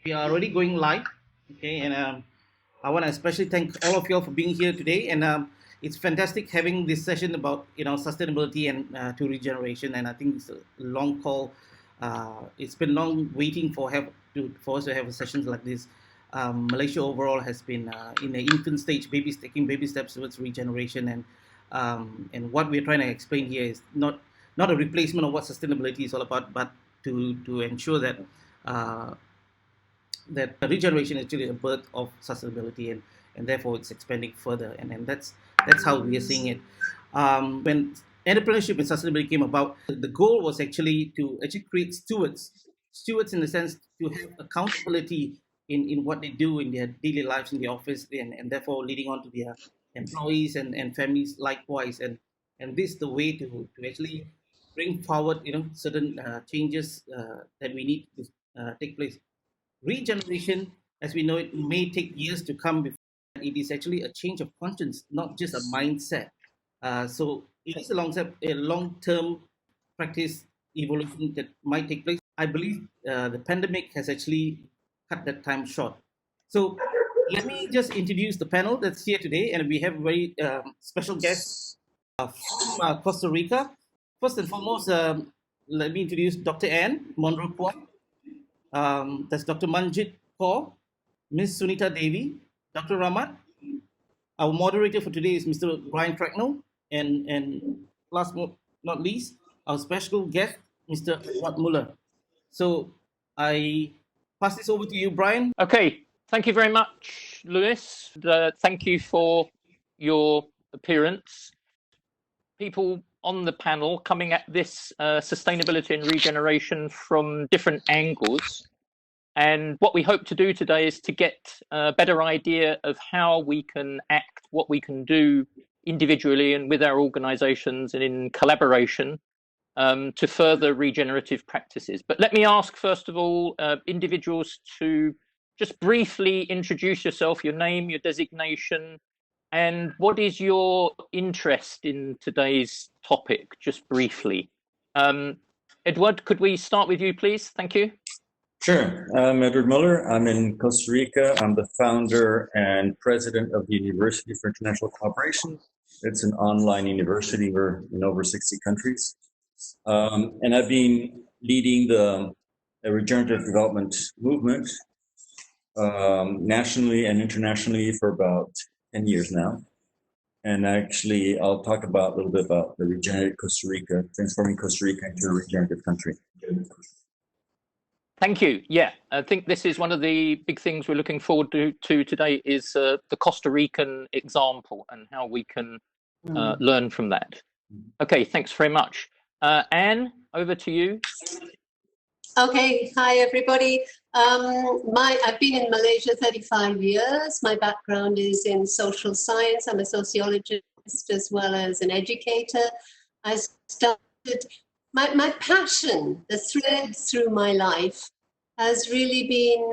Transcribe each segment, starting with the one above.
We are already going live, okay, and I want to especially thank all of you all for being here today. And it's fantastic having this session about sustainability and to regeneration. And I think it's a long call. It's been long waiting for us to have sessions like this. Malaysia overall has been in the infant stage, taking baby steps towards regeneration, and what we're trying to explain here is not a replacement of what sustainability is all about, but to ensure that uh, regeneration is actually a birth of sustainability, and therefore it's expanding further, and that's how we are seeing it. When entrepreneurship and sustainability came about, the goal was actually to actually create stewards in the sense to have accountability in what they do in their daily lives in the office, and therefore leading on to their employees and families likewise, and this is the way to actually bring forward certain changes that we need to take place. Regeneration, as we know it, may take years to come before it is actually a change of conscience, not just a mindset. So it is a long-term practice evolution that might take place. I believe the pandemic has actually cut that time short. So let me just introduce the panel that's here today, and we have a very special guest from Costa Rica. First and foremost, let me introduce Dr. Anne Monroe Kwok. That's Dr. Manjit Kaur, Ms. Sunita Devi, Dr. Ramat. Our moderator for today is Mr. Brian Cracknell, and last but not least, our special guest, Mr. Edward Muller. So I pass this over to you, Brian. Okay, thank you very much, Lewis. Thank you for your appearance. People on the panel coming at this sustainability and regeneration from different angles. And what we hope to do today is to get a better idea of how we can act, what we can do individually and with our organizations and in collaboration to further regenerative practices. But let me ask, first of all, individuals to just briefly introduce yourself, your name, your designation, and what is your interest in today's topic, just briefly. Edward, could we start with you, please? Thank you. Sure. I'm Edward Muller. I'm in Costa Rica. I'm the founder and president of the University for International Cooperation. It's an online university. We're in over 60 countries. And I've been leading the regenerative development movement nationally and internationally for about 10 years now. And actually, I'll talk about a little bit about the regenerative Costa Rica, transforming Costa Rica into a regenerative country. Thank you. Yeah, I think this is one of the big things we're looking forward to today is the Costa Rican example and how we can learn from that. Okay, thanks very much. Anne, over to you. Okay, hi everybody. I've been in Malaysia 35 years. My background is in social science. I'm a sociologist as well as an educator. I started my passion, the thread through my life, has really been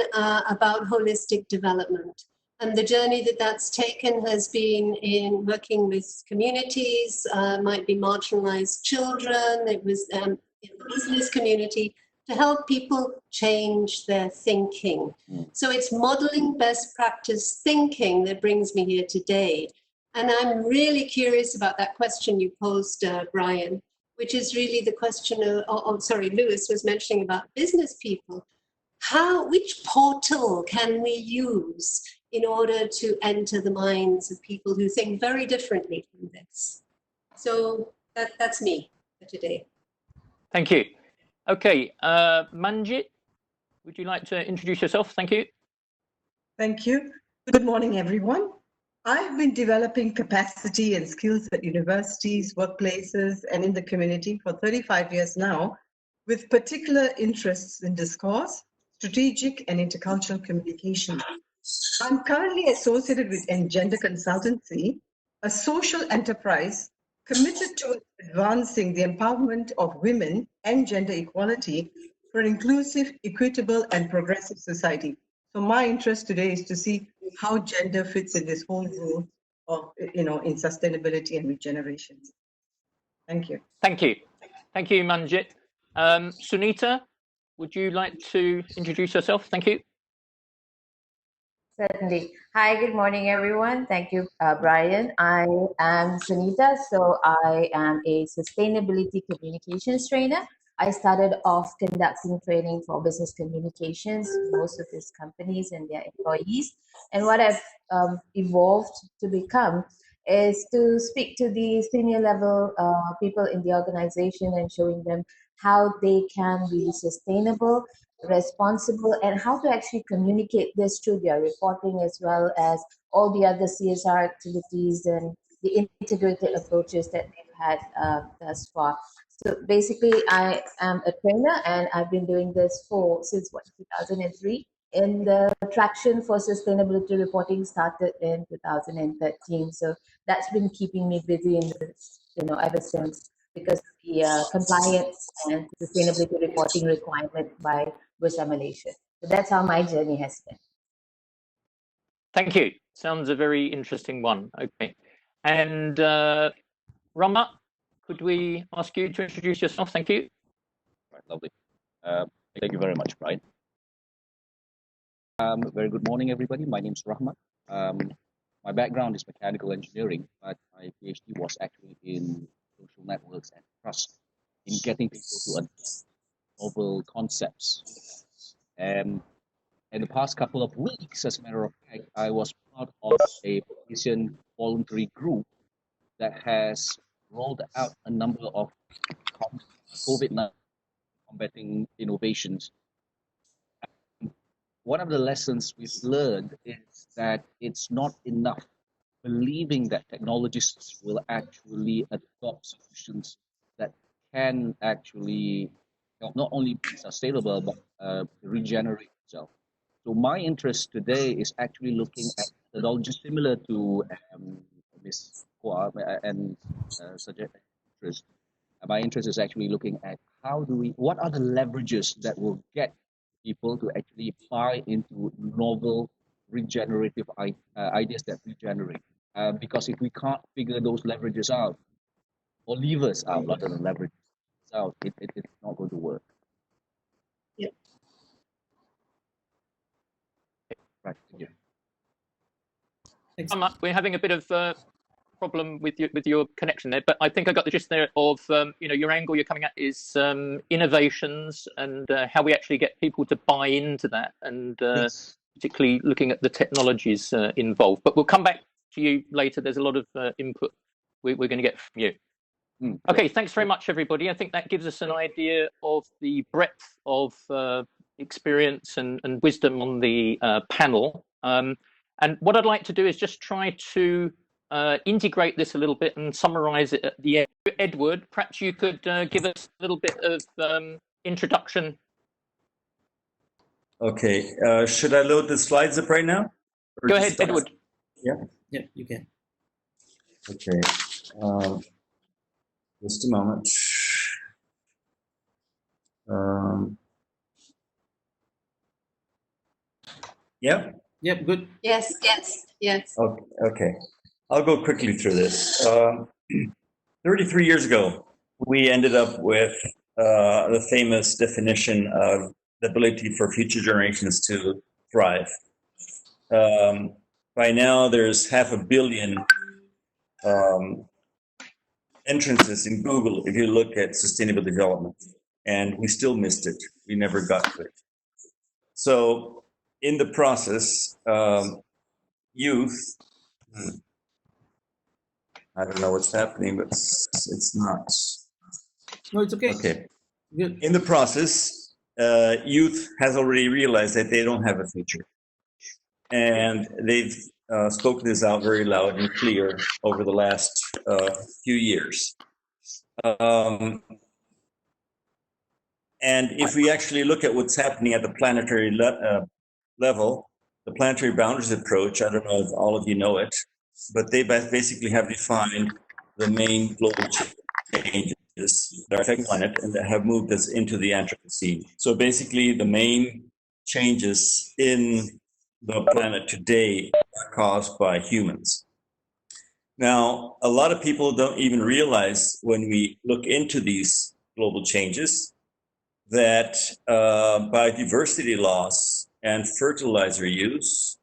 about holistic development. And the journey that's taken has been in working with communities, might be marginalized children, it was in the business community, to help people change their thinking. So it's modeling best practice thinking that brings me here today. And I'm really curious about that question you posed, Brian, which is really the question Lewis was mentioning about business people. Which portal can we use in order to enter the minds of people who think very differently from this? So that's me for today. Thank you. Okay, Manjit, would you like to introduce yourself? Thank you. Thank you. Good morning, everyone. I've been developing capacity and skills at universities, workplaces, and in the community for 35 years now, with particular interests in discourse, strategic, and intercultural communication. I'm currently associated with Engender Consultancy, a social enterprise committed to advancing the empowerment of women and gender equality for an inclusive, equitable, and progressive society. So my interest today is to see how gender fits in this whole role of, in sustainability and regeneration. Thank you. Thank you. Thank you, Manjit. Sunita, would you like to introduce yourself? Thank you. Certainly. Hi, good morning, everyone. Thank you, Brian. I am Sunita. So I am a sustainability communications trainer. I started off conducting training for business communications, most of these companies and their employees. And what I've evolved to become is to speak to the senior level people in the organization and showing them how they can be sustainable, responsible, and how to actually communicate this through their reporting as well as all the other CSR activities and the integrated approaches that they've had thus far. So basically, I am a trainer and I've been doing this since 2003. And the traction for sustainability reporting started in 2013. So that's been keeping me busy in this, ever since, because of the compliance and sustainability reporting requirement by Bursa Malaysia. So that's how my journey has been. Thank you. Sounds a very interesting one. Okay. And Rama, could we ask you to introduce yourself? Thank you. Right, lovely. Thank you very much, Brian. Very good morning, everybody. My name is Rahmat. My background is mechanical engineering, but my PhD was actually in social networks and trust, in getting people to adopt novel concepts. In the past couple of weeks, as a matter of fact, I was part of a Malaysian voluntary group that has rolled out a number of COVID-19 combating innovations. One of the lessons we've learned is that it's not enough believing that technologists will actually adopt solutions that can actually not only be sustainable but regenerate itself. So my interest today is actually looking at methodologies similar to Ms. Hua and such interest. My interest is actually looking at what are the leverages that will get people to actually buy into novel regenerative ideas that regenerate. Because if we can't figure those leverages out, or levers out rather than leverage out, it's not going to work. Yep. Right. Yeah. We're having a bit of problem with your connection there, but I think I got the gist there of your angle you're coming at is innovations and how we actually get people to buy into that, and Yes. particularly looking at the technologies involved. But we'll come back to you later. There's a lot of input we're going to get from you. Okay, thanks very much, everybody. I think that gives us an idea of the breadth of experience and wisdom on the panel. And what I'd like to do is just try to integrate this a little bit and summarize it at the end. Edward, perhaps you could give us a little bit of introduction. Okay, should I load the slides up right now? Or Go ahead, Edward. Yeah. Yeah, you can. Okay. Just a moment. Yeah. Yep, good. Yes, yes, yes. Okay. I'll go quickly through this. 33 years ago, we ended up with the famous definition of the ability for future generations to thrive. By now, there's 500 million entrances in Google if you look at sustainable development, and we still missed it. We never got to it. So in the process, youth, I don't know what's happening, but it's not. No, it's okay. Okay. Good. In the process, youth has already realized that they don't have a future. And they've spoken this out very loud and clear over the last few years. And if we actually look at what's happening at the planetary level, the planetary boundaries approach, I don't know if all of you know it, but they basically have defined the main global changes that affect the planet and that have moved us into the Anthropocene. So basically the main changes in the planet today are caused by humans. Now, a lot of people don't even realize when we look into these global changes that biodiversity loss and fertilizer use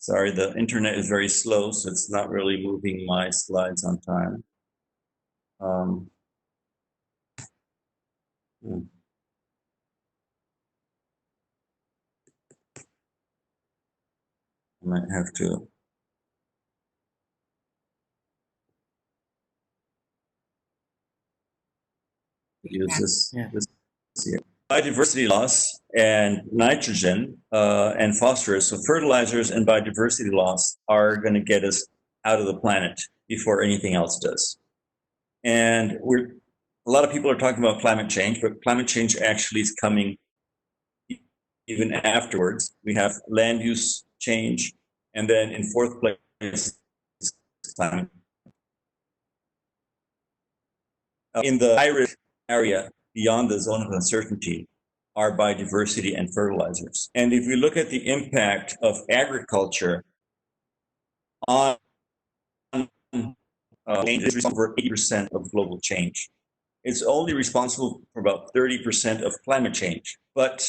Sorry, the internet is very slow, so it's not really moving my slides on time. Hmm. I might have to use this. Yeah. This here. Biodiversity loss and nitrogen and phosphorus, so fertilizers and biodiversity loss are going to get us out of the planet before anything else does. And a lot of people are talking about climate change, but climate change actually is coming even afterwards. We have land use change, and then in fourth place, climate. In the high-risk area beyond the zone of uncertainty are biodiversity and fertilizers. And if we look at the impact of agriculture on it's responsible for 80% of global change. It's only responsible for about 30% of climate change, but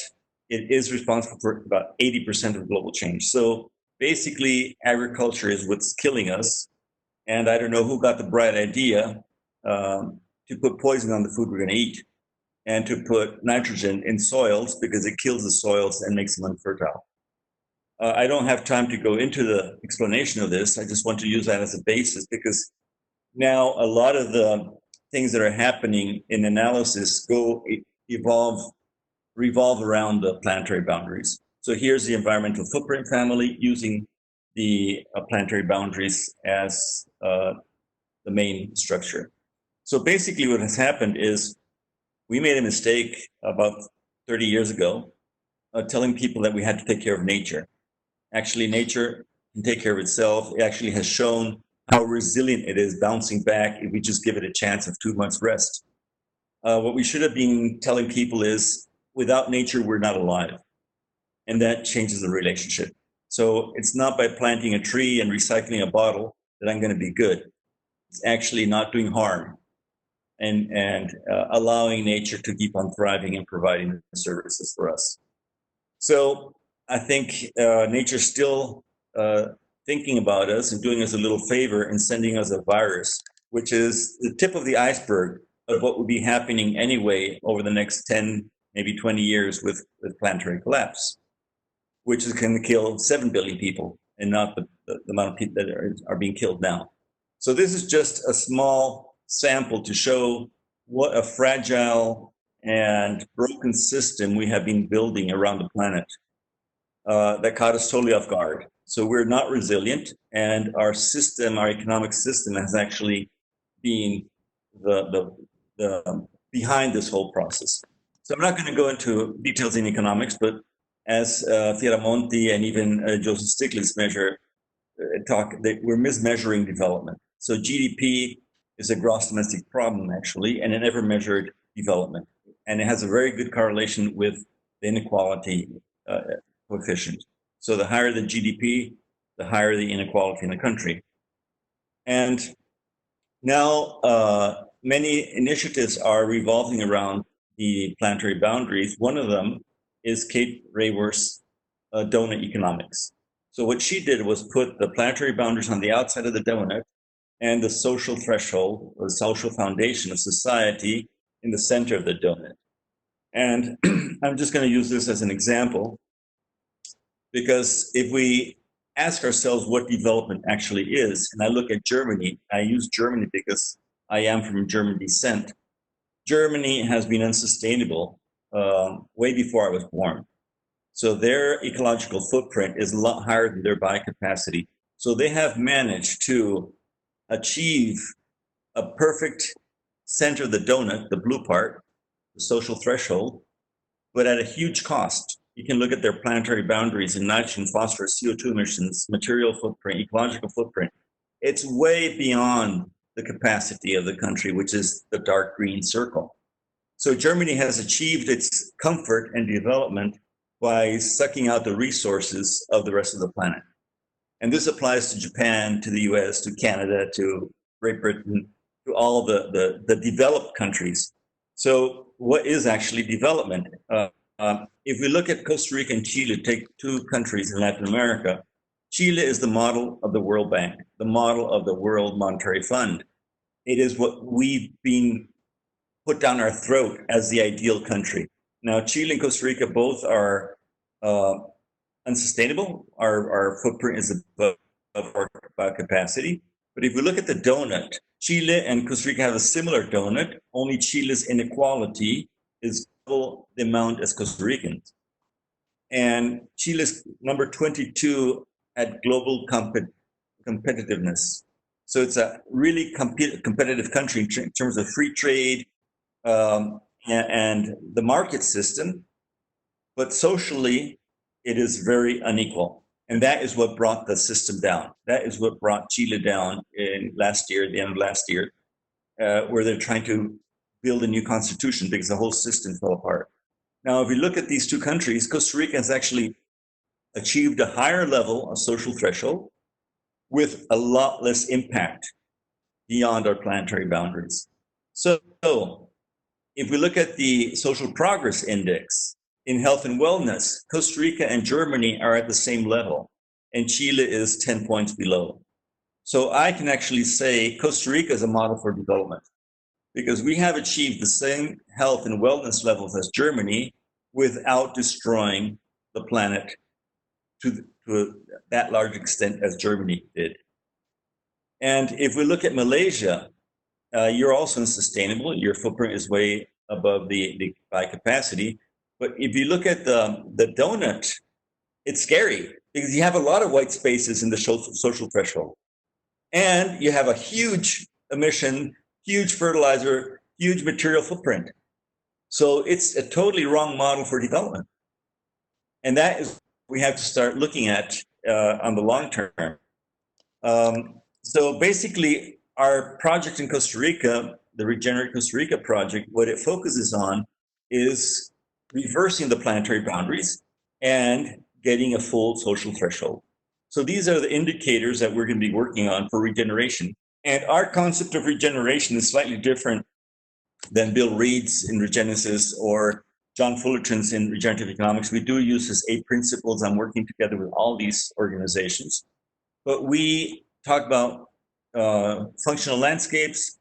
it is responsible for about 80% of global change. So basically, agriculture is what's killing us. And I don't know who got the bright idea to put poison on the food we're going to eat and to put nitrogen in soils because it kills the soils and makes them unfertile. I don't have time to go into the explanation of this. I just want to use that as a basis because now a lot of the things that are happening in analysis revolve around the planetary boundaries. So here's the environmental footprint family using the planetary boundaries as the main structure. So basically what has happened is we made a mistake about 30 years ago telling people that we had to take care of nature. Actually, nature can take care of itself. It actually has shown how resilient it is bouncing back if we just give it a chance of 2 months rest. What we should have been telling people is without nature, we're not alive. And that changes the relationship. So it's not by planting a tree and recycling a bottle that I'm going to be good. It's actually not doing harm and allowing nature to keep on thriving and providing the services for us. So I think nature's still thinking about us and doing us a little favor and sending us a virus, which is the tip of the iceberg of what would be happening anyway over the next 10, maybe 20 years with planetary collapse, which is going to kill 7 billion people and not the amount of people that are being killed now. So this is just a small sample to show what a fragile and broken system we have been building around the planet that caught us totally off guard. So we're not resilient, and our system, our economic system, has actually been the behind this whole process. So I'm not going to go into details in economics, but as Fioramonti and even Joseph Stiglitz we're mismeasuring development. So GDP is a gross domestic problem, actually, and it never measured development. And it has a very good correlation with the inequality coefficient. So the higher the GDP, the higher the inequality in the country. And now many initiatives are revolving around the planetary boundaries. One of them is Kate Raworth's Doughnut economics. So what she did was put the planetary boundaries on the outside of the donut and the social threshold or the social foundation of society in the center of the donut. And I'm just going to use this as an example, because if we ask ourselves what development actually is, and I look at Germany, I use Germany because I am from German descent. Germany has been unsustainable way before I was born. So their ecological footprint is a lot higher than their biocapacity. So they have managed to achieve a perfect center of the donut, the blue part, the social threshold, but at a huge cost. You can look at their planetary boundaries in nitrogen, phosphorus, CO2 emissions, material footprint, ecological footprint. It's way beyond the capacity of the country, which is the dark green circle. So Germany has achieved its comfort and development by sucking out the resources of the rest of the planet. And this applies to Japan, to the US, to Canada, to Great Britain, to all the developed countries. So what is actually development? If we look at Costa Rica and Chile, take two countries in Latin America, Chile is the model of the World Bank, the model of the World Monetary Fund. It is what we've been put down our throat as the ideal country. Now, Chile and Costa Rica both are unsustainable. Our footprint is above our capacity. But if we look at the donut, Chile and Costa Rica have a similar donut, only Chile's inequality is double the amount as Costa Ricans. And Chile's number 22 at global competitiveness. So it's a really competitive country in terms of free trade and the market system, but socially, it is very unequal. And that is what brought the system down. That is what brought Chile down in last year, the end of last year, where they're trying to build a new constitution because the whole system fell apart. Now, if we look at these two countries, Costa Rica has actually achieved a higher level of social threshold with a lot less impact beyond our planetary boundaries. So if we look at the social progress index in health and wellness, Costa Rica and Germany are at the same level, and Chile is 10 points below. So I can actually say Costa Rica is a model for development because we have achieved the same health and wellness levels as Germany without destroying the planet to that large extent as Germany did. And if we look at Malaysia, you're also unsustainable. Your footprint is way above the by capacity. But if you look at the donut, it's scary because you have a lot of white spaces in the social threshold. And you have a huge emission, huge fertilizer, huge material footprint. So it's a totally wrong model for development. And that is what we have to start looking at on the long term. So basically, our project in Costa Rica, the Regenerate Costa Rica project, what it focuses on is reversing the planetary boundaries and getting a full social threshold. So these are the indicators that we're going to be working on for regeneration. And our concept of regeneration is slightly different than Bill Reed's in Regenesis or John Fullerton's in regenerative economics. We do use his 8 principles. I'm working together with all these organizations. But we talk about functional landscapes,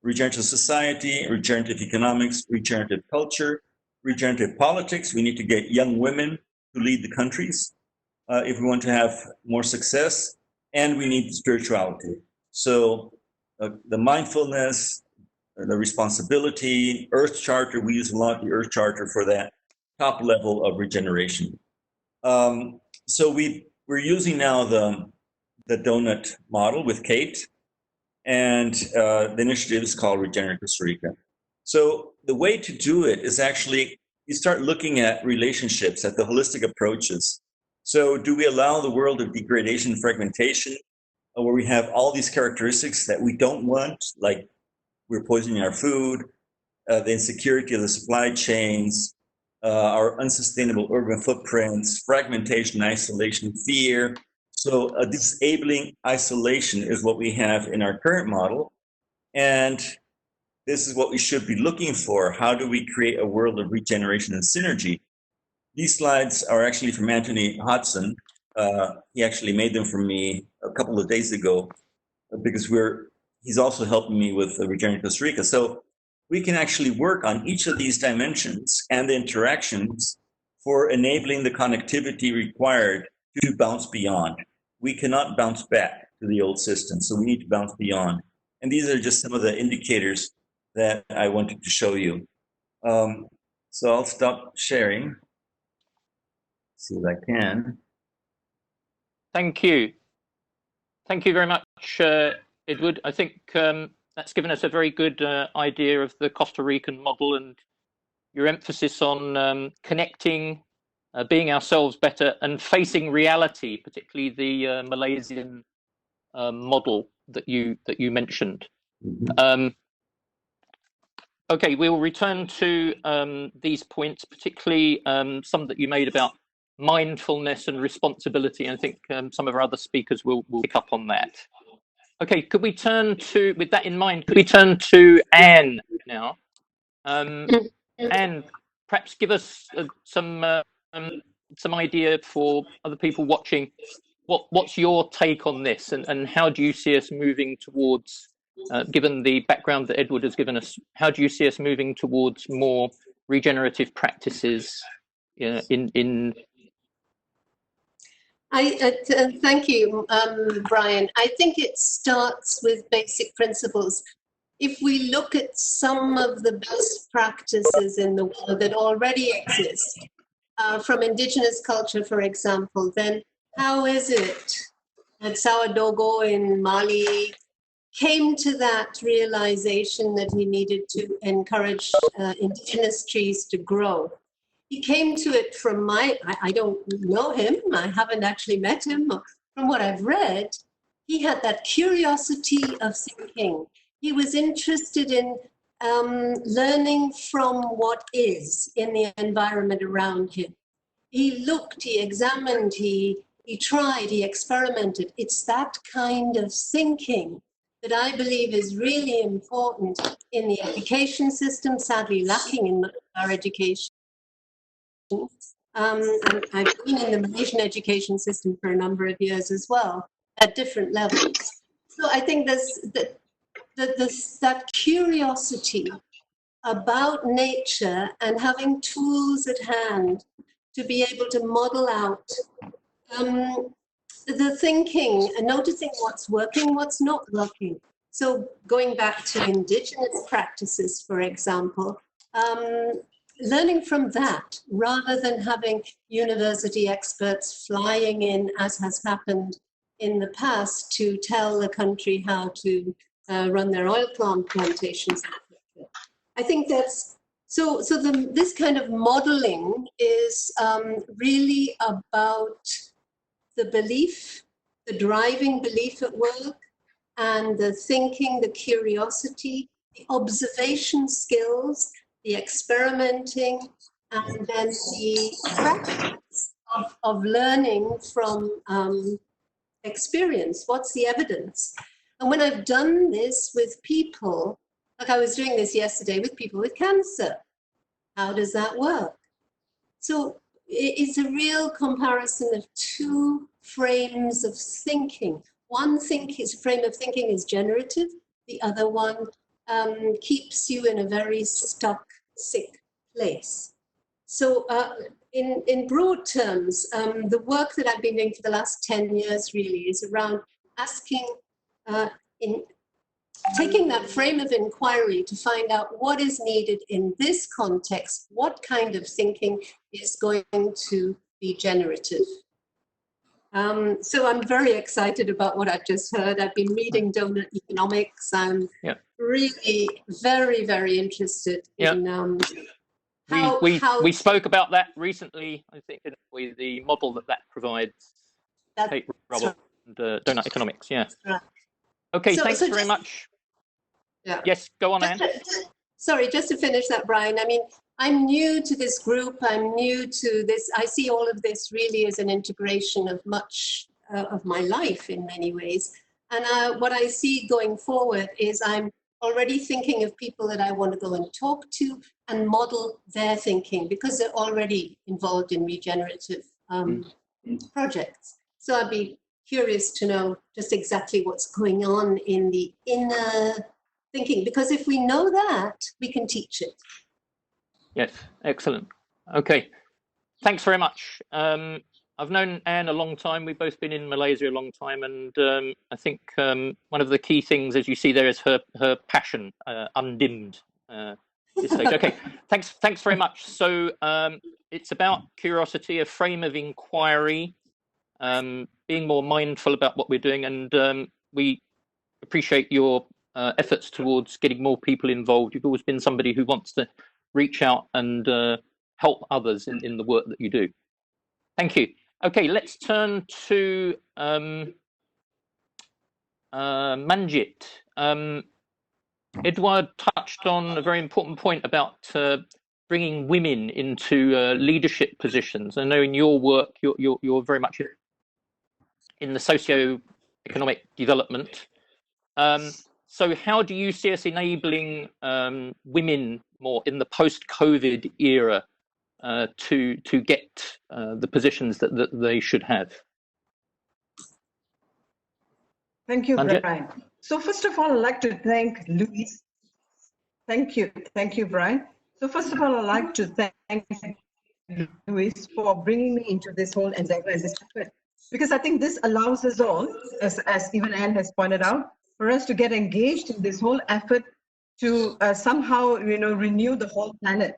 regenerative society, regenerative economics, regenerative culture, regenerative politics. We need to get young women to lead the countries if we want to have more success, and we need spirituality. So the mindfulness, the responsibility, Earth Charter, we use a lot the Earth Charter for that top level of regeneration. So we're using now the donut model with Kate, and the initiative is called Regenerate Costa Rica. So the way to do it is actually you start looking at relationships, at the holistic approaches. So do we allow the world of degradation and fragmentation, where we have all these characteristics that we don't want, like we're poisoning our food, the insecurity of the supply chains, our unsustainable urban footprints, fragmentation, isolation, fear. So a disabling isolation is what we have in our current model. And this is what we should be looking for. How do we create a world of regeneration and synergy? These slides are actually from Anthony Hodson. He actually made them for me a couple of days ago because he's also helping me with Regenerate Costa Rica. So we can actually work on each of these dimensions and the interactions for enabling the connectivity required to bounce beyond. We cannot bounce back to the old system, so we need to bounce beyond. And these are just some of the indicators that I wanted to show you. So I'll stop sharing. See if I can. Thank you. Thank you very much, Edward. I think that's given us a very good idea of the Costa Rican model and your emphasis on connecting, being ourselves better, and facing reality, particularly the Malaysian model that you mentioned. Mm-hmm. Okay, we will return to these points, particularly some that you made about mindfulness and responsibility. And I think some of our other speakers will pick up on that. Okay, could we turn to, with that in mind, could we turn to Anne now? Anne, perhaps give us some idea for other people watching what's your take on this, and how do you see us moving towards, given the background that Edward has given us, how do you see us moving towards more regenerative practices in Thank you, Brian. I think it starts with basic principles. If we look at some of the best practices in the world that already exist, from indigenous culture, for example, then how is it that Sawadogo in Mali came to that realization that he needed to encourage indigenous trees to grow? He came to it from I don't know him, I haven't actually met him. From what I've read, he had that curiosity of thinking. He was interested in learning from what is in the environment around him. He looked, he examined, he tried, he experimented. It's that kind of thinking that I believe is really important in the education system, sadly lacking in our education. And I've been in the Malaysian education system for a number of years as well, at different levels. So I think there's that curiosity about nature and having tools at hand to be able to model out the thinking and noticing what's working, what's not working. So going back to indigenous practices, for example, learning from that rather than having university experts flying in, as has happened in the past, to tell the country how to run their oil plantations. I think that's so. This kind of modeling is really about the belief, the driving belief at work, and the thinking, the curiosity, the observation skills, the experimenting, and then the practice of learning from experience. What's the evidence? And when I've done this with people, like I was doing this yesterday with people with cancer, how does that work? So it's a real comparison of two frames of thinking. One frame of thinking is generative. The other one keeps you in a very stuck, sick place. So in broad terms, the work that I've been doing for the last 10 years really is around asking, taking that frame of inquiry to find out what is needed in this context, what kind of thinking is going to be generative. So I'm very excited about what I've just heard. I've been reading Doughnut Economics. I'm really very, very interested in we spoke about that recently, I think, with the model that provides. Kate Roberts and Doughnut Economics, Right. Okay, thanks very much. Yeah. Yes, go on, Anne. Sorry, just to finish that, Brian. I mean, I'm new to this group. I'm new to this. I see all of this really as an integration of much of my life in many ways. And what I see going forward is I'm already thinking of people that I want to go and talk to and model their thinking because they're already involved in regenerative projects. So I'd be curious to know just exactly what's going on in the inner thinking, because if we know that, we can teach it. Yes, excellent. Okay, thanks very much. I've known Anne a long time. We've both been in Malaysia a long time, and I think one of the key things, as you see there, is her passion, undimmed. This stage. Okay, thanks very much. So it's about curiosity, a frame of inquiry, being more mindful about what we're doing, and we appreciate your efforts towards getting more people involved. You've always been somebody who wants to reach out and help others in the work that you do. Thank you. Okay, let's turn to Manjit. Edward touched on a very important point about bringing women into leadership positions. I know in your work, you're very much in the socio-economic development. So how do you see us enabling women more in the post-COVID era to get the positions that they should have? Thank you, Manjit? Brian. So first of all, I'd like to thank Luis. Thank you, Brian. So first of all, I'd like to thank Luis for bringing me into this whole endeavor and this effort, because I think this allows us all, as even Anne has pointed out, for us to get engaged in this whole effort to somehow, renew the whole planet.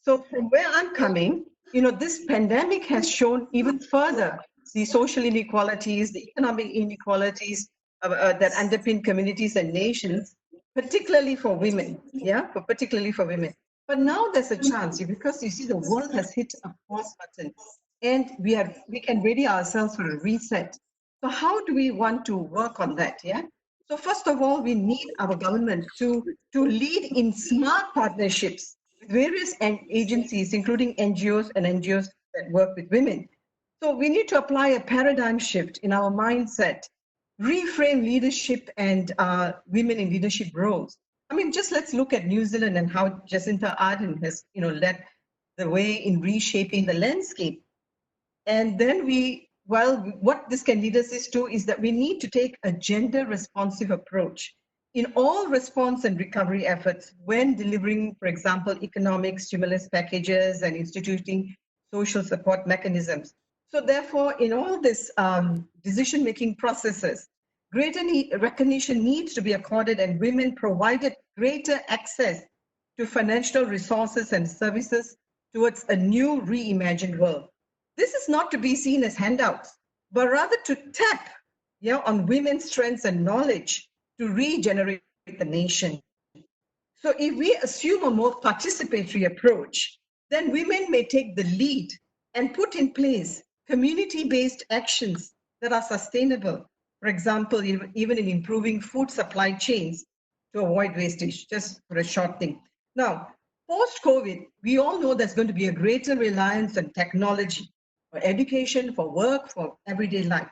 So from where I'm coming, this pandemic has shown even further the social inequalities, the economic inequalities that underpin communities and nations, particularly for women. Particularly for women. But now there's a chance, because you see the world has hit a pause button, and we can ready ourselves for a reset. So how do we want to work on that? So first of all, we need our government to lead in smart partnerships with various agencies, including NGOs and NGOs that work with women. So we need to apply a paradigm shift in our mindset, reframe leadership and women in leadership roles. I mean, just let's look at New Zealand and how Jacinta Ardern has, led the way in reshaping the landscape. And then what this can lead us is that we need to take a gender-responsive approach in all response and recovery efforts when delivering, for example, economic stimulus packages and instituting social support mechanisms. So therefore, in all this decision-making processes, greater recognition needs to be accorded and women provided greater access to financial resources and services towards a new reimagined world. This is not to be seen as handouts, but rather to tap on women's strengths and knowledge to regenerate the nation. So if we assume a more participatory approach, then women may take the lead and put in place community-based actions that are sustainable. For example, even in improving food supply chains to avoid wastage, just for a short thing. Now, post-COVID, we all know there's going to be a greater reliance on technology for education, for work, for everyday life.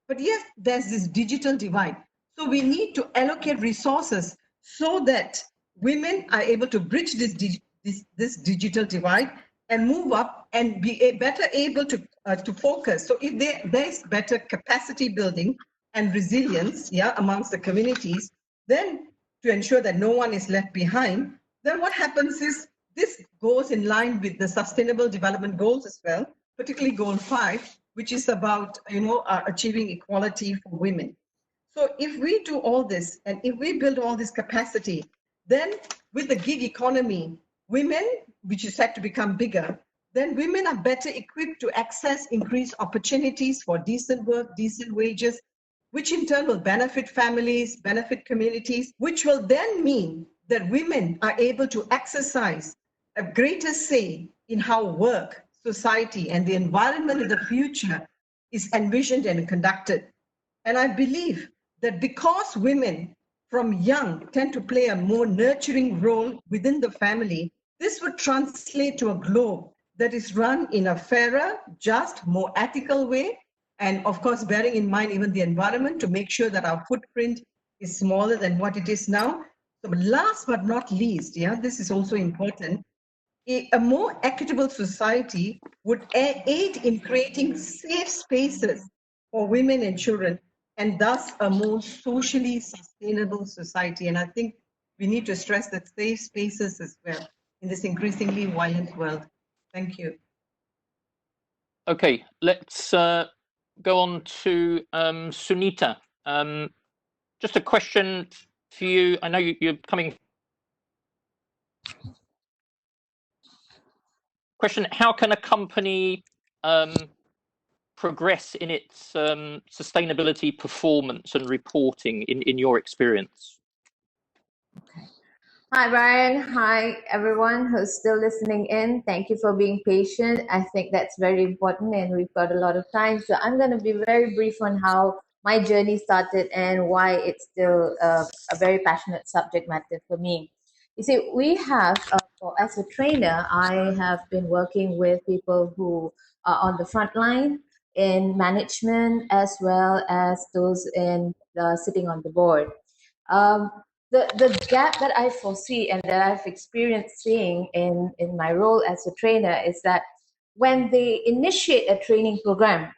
But yes, there's this digital divide. So we need to allocate resources so that women are able to bridge this digital divide and move up and be better able to focus. So if there's better capacity building and resilience amongst the communities, then to ensure that no one is left behind, then what happens is this goes in line with the Sustainable Development Goals as well, particularly Goal 5, which is about achieving equality for women. So if we do all this and if we build all this capacity, then with the gig economy, women, which is set to become bigger, then women are better equipped to access increased opportunities for decent work, decent wages, which in turn will benefit families, benefit communities, which will then mean that women are able to exercise a greater say in how work, society, and the environment of the future is envisioned and conducted. And I believe that because women from young tend to play a more nurturing role within the family, this would translate to a globe that is run in a fairer, just, more ethical way, and of course, bearing in mind even the environment to make sure that our footprint is smaller than what it is now. So last but not least, this is also important, a more equitable society would aid in creating safe spaces for women and children, and thus a more socially sustainable society. And I think we need to stress that safe spaces as well in this increasingly violent world. Thank you. Okay, let's go on to Sunita. Just a question for you. I know you're coming. Question, how can a company progress in its sustainability performance and reporting in your experience? Hi, Brian. Hi, everyone who's still listening in. Thank you for being patient. I think that's very important and we've got a lot of time. So I'm going to be very brief on how my journey started and why it's still a very passionate subject matter for me. You see, we have, as a trainer, I have been working with people who are on the front line in management as well as those in sitting on the board. The gap that I foresee and that I've experienced seeing in my role as a trainer is that when they initiate a training program,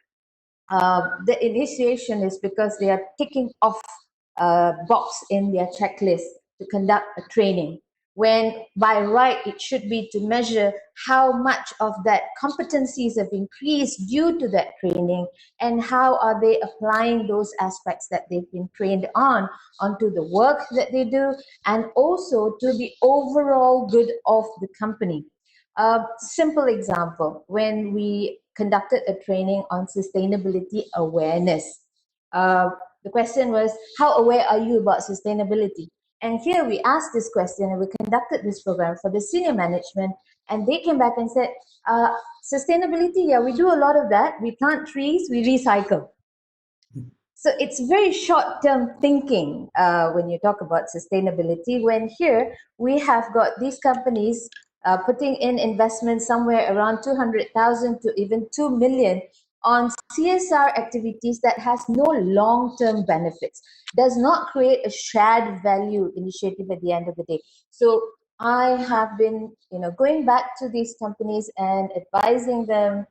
the initiation is because they are ticking off a box in their checklist to conduct a training, when by right it should be to measure how much of that competencies have increased due to that training, and how are they applying those aspects that they've been trained on onto the work that they do, and also to the overall good of the company. Simple example, when we conducted a training on sustainability awareness, the question was, how aware are you about sustainability? And here we asked this question and we conducted this program for the senior management, and they came back and said, sustainability, yeah, we do a lot of that. We plant trees, we recycle. So it's very short-term thinking when you talk about sustainability, when here we have got these companies putting in investments somewhere around 200,000 to even 2 million on CSR activities that has no long-term benefits, does not create a shared value initiative at the end of the day. So I have been, going back to these companies and advising them,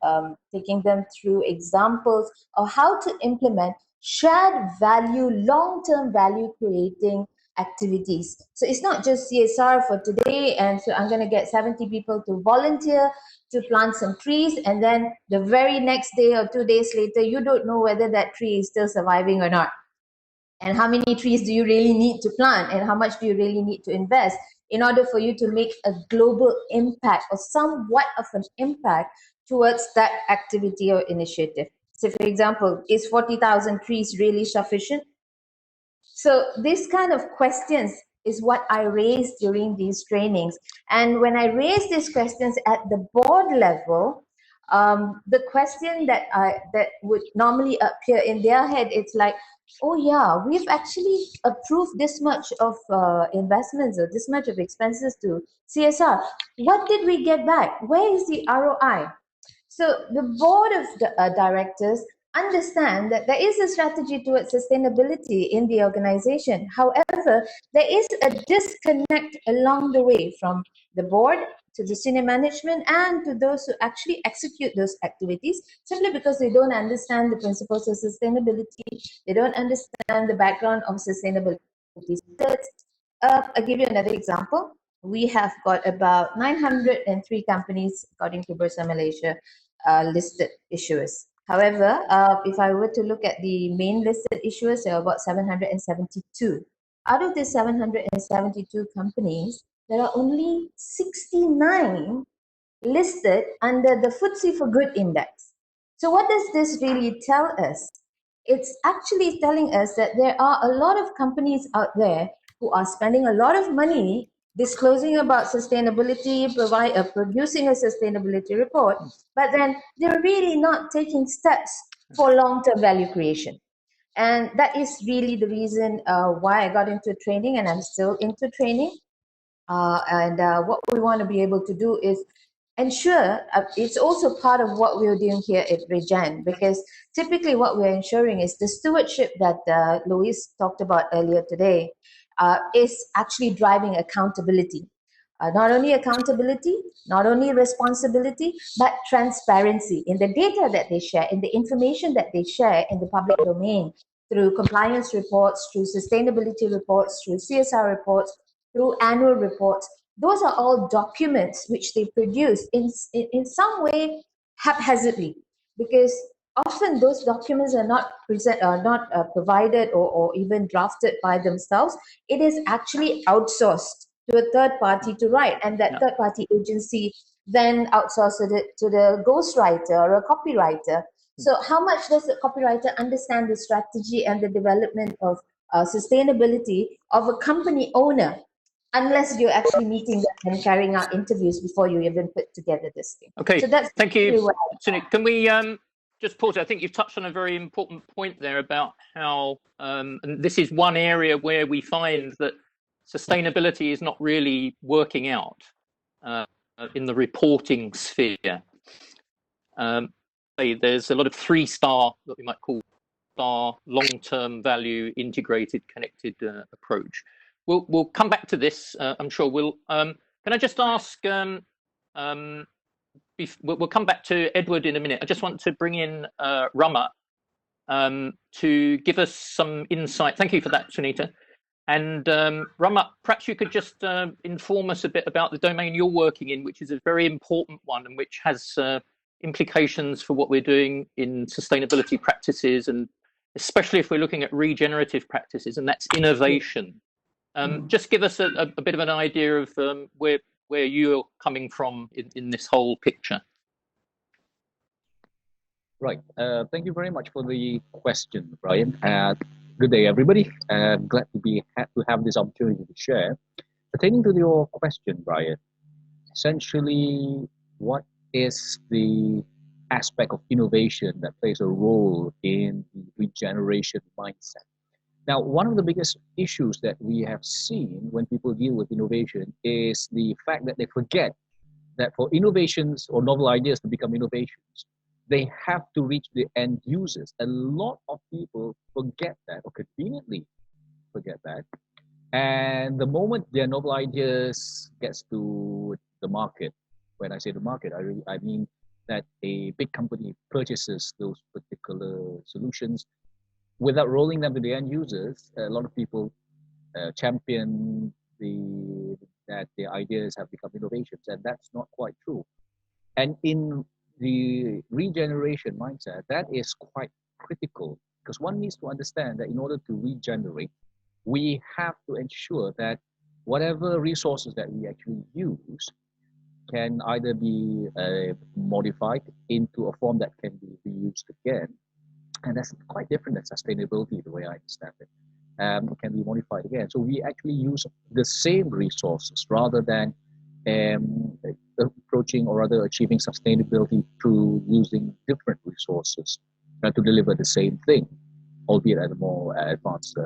taking them through examples of how to implement shared value, long-term value creating activities. So it's not just CSR for today, and so I'm going to get 70 people to volunteer to plant some trees, and then the very next day or 2 days later, you don't know whether that tree is still surviving or not. And how many trees do you really need to plant, and how much do you really need to invest in order for you to make a global impact or somewhat of an impact towards that activity or initiative. So for example, is 40,000 trees really sufficient? So this kind of questions is what I raised during these trainings. And when I raise these questions at the board level, the question that would normally appear in their head, it's like, oh yeah, we've actually approved this much of investments or this much of expenses to CSR. What did we get back? Where is the ROI? So the board of directors understand that there is a strategy towards sustainability in the organization. However, there is a disconnect along the way from the board to the senior management and to those who actually execute those activities, simply because they don't understand the principles of sustainability, they don't understand the background of sustainability. I'll give you another example. We have got about 903 companies, according to Bursa Malaysia, listed issuers. However, if I were to look at the main listed issuers, there are about 772. Out of these 772 companies, there are only 69 listed under the FTSE for Good index. So what does this really tell us? It's actually telling us that there are a lot of companies out there who are spending a lot of money disclosing about sustainability, producing a sustainability report, but then they're really not taking steps for long-term value creation. And that is really the reason why I got into training, and I'm still into training. What we want to be able to do is ensure, it's also part of what we're doing here at Regen, because typically what we're ensuring is the stewardship that Louise talked about earlier today is actually driving accountability. Not only accountability, not only responsibility, but transparency in the data that they share, in the information that they share in the public domain, through compliance reports, through sustainability reports, through CSR reports, through annual reports. Those are all documents which they produce in some way haphazardly, because often those documents are not provided or even drafted by themselves. It is actually outsourced to a third party to write, and that third party agency then outsources it to the ghostwriter or a copywriter. So how much does the copywriter understand the strategy and the development of sustainability of a company owner, unless you're actually meeting them and carrying out interviews before you even put together this thing? Okay, so that's thank you, Sunit. Can we just pause? I think you've touched on a very important point there about how, and this is one area where we find that sustainability is not really working out in the reporting sphere. There's a lot of 3-star, what we might call star, long-term value, integrated, connected approach. We'll come back to this. I'm sure we'll. Can I just ask? We'll come back to Edward in a minute. I just want to bring in Rama. to give us some insight. Thank you for that, Sunita. And Rama, perhaps you could just inform us a bit about the domain you're working in, which is a very important one and which has implications for what we're doing in sustainability practices, and especially if we're looking at regenerative practices, and that's innovation. Just give us a bit of an idea of where you're coming from in this whole picture. Right. Thank you very much for the question, Brian. Good day, everybody. Glad to have this opportunity to share. Pertaining to your question, Brian, essentially, what is the aspect of innovation that plays a role in the regeneration mindset? Now, one of the biggest issues that we have seen when people deal with innovation is the fact that they forget that for innovations or novel ideas to become innovations, they have to reach the end users. A lot of people forget that, or conveniently forget that. And the moment their novel ideas gets to the market, when I say the market, I mean that a big company purchases those particular solutions without rolling them to the end users. A lot of people champion that their ideas have become innovations, and that's not quite true. And in the regeneration mindset, that is quite critical, because one needs to understand that in order to regenerate, we have to ensure that whatever resources that we actually use can either be modified into a form that can be reused again. And that's quite different than sustainability, the way I understand it. It can be modified again. So we actually use the same resources rather than approaching or rather achieving sustainability through using different resources to deliver the same thing, albeit at a more advanced